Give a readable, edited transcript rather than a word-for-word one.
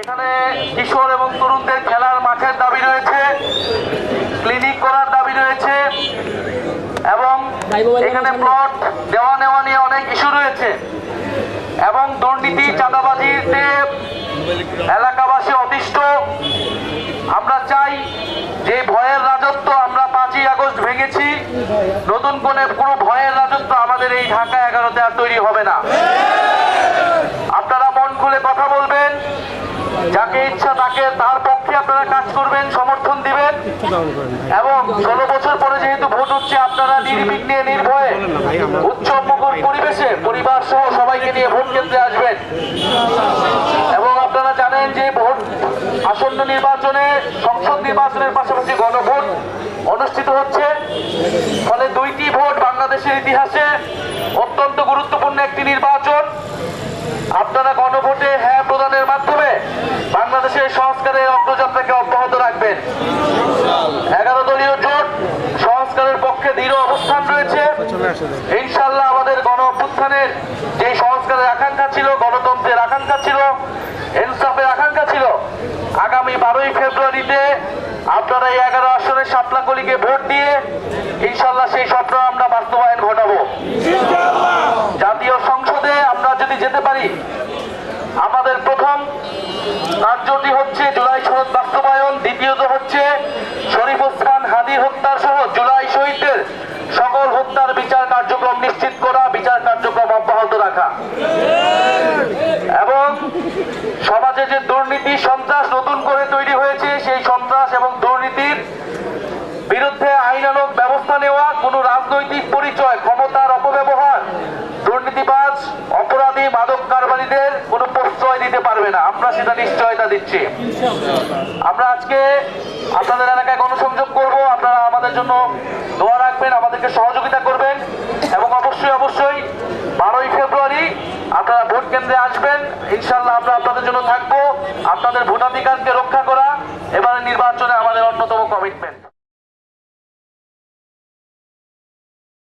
এখানে কিশোর এবং তরুণদের খেলার মাঠের দাবি রয়েছে, ক্লিনিক করার দাবি রয়েছে এবং এখানে প্লট দেওয়া নেওয়া নিয়ে অনেক ইস্যু রয়েছে এবং দুর্নীতি চাঁদাবাজিতে এলাকাবাসী অতিষ্ঠ। আমরা চাই যে ভয়ের রাজত্ব আমরা 5ই আগস্ট ভেঙেছি, নতুন করে কোনো ভয়ের রাজত্ব আমাদের এই ঢাকা 11-তে আর তৈরি হবে না। আপনারা মন খুলে কথা বলবেন, যাকে ইচ্ছা তাকে তার পক্ষে আপনারা কাজ করবেন, সমর্থন দিবেন এবং 16 বছর পরে যেহেতু ভোট হচ্ছে আপনারা নির্বিঘ্নে নির্ভয়ে উৎসবমুখর পরিবেশে পরিবার সহ সবাইকে নিয়ে ভোট কেন্দ্রে আসবেন। এবং আপনারা জানেন যে ভোট আসন্ন নির্বাচনে সংসদ নির্বাচনের পাশাপাশি গণভোট অনুষ্ঠিত হচ্ছে, ফলে 2টি ভোট বাংলাদেশের ইতিহাসে অত্যন্ত গুরুত্বপূর্ণ একটি নির্বাচন। আপনারা গণভোটে হ্যাঁ প্রদানের মাধ্যমে বাংলাদেশের সংস্কারের অগ্রযাত্রাকে অব্যাহত রাখবেন। 11 দলীয় জোট সংস্কারের পক্ষে দৃঢ় অবস্থান রয়েছে। ইনশাআল্লাহ আমাদের গণ অভ্যুত্থানের যে সংস্কারের আকাঙ্ক্ষা ছিল, গণতন্ত্রের আকাঙ্ক্ষা ছিল, ইনসাফের আকাঙ্ক্ষা ছিল, আগামী 12ই ফেব্রুয়ারিতে আপনারা এই 11 আসনের শাপলাকলিকে ভোট দিয়ে ইনশাআল্লাহ সেই স্বপ্ন আমরা বাস্তবায়ন ঘটাবো। জাতীয় সংসদে আমরা যদি যেতে পারি, আমাদের প্রথম কার্যটি হচ্ছে জুলাই সনদ বাস্তবায়ন, দ্বিতীয়ত হচ্ছে শরীফ ওসমান হাদি হত্যা সহ জুলাই শহীদদের সকল হত্যার বিচার কার্যক্রম নিশ্চিত করা, বিচার কার্যক্রম অব্যাহত রাখা এবং সমাজে যে দুর্নীতি সন্ত্রাস নতুন করে তৈরি হয়েছে সেই সন্ত্রাস এবং দুর্নীতির বিরুদ্ধে আইনানুগ ব্যবস্থা নেওয়া। কোন রাজনৈতিক পরিচয়, ক্ষমতার অপব্যবহার দুর্নীতিবাজ, অপরাধী, মাদক কারবারীদের কোনো প্রশ্রয় দিতে পারবে না, আমরা সেটা নিশ্চয়তা দিচ্ছি। আমরা আজকে আপনাদের এলাকায় গণসংযোগ করব, আপনারা আমাদের জন্য দোয়া রাখবেন, আমাদেরকে সহযোগিতা করবেন এবং অবশ্যই 12ই ফেব্রুয়ারি আপনারা ভোট কেন্দ্রে আসবেন। ইনশাআল্লাহ আমরা আপনাদের জন্য থাকবো, আপনাদের ভোটাধিকারকে রক্ষা করা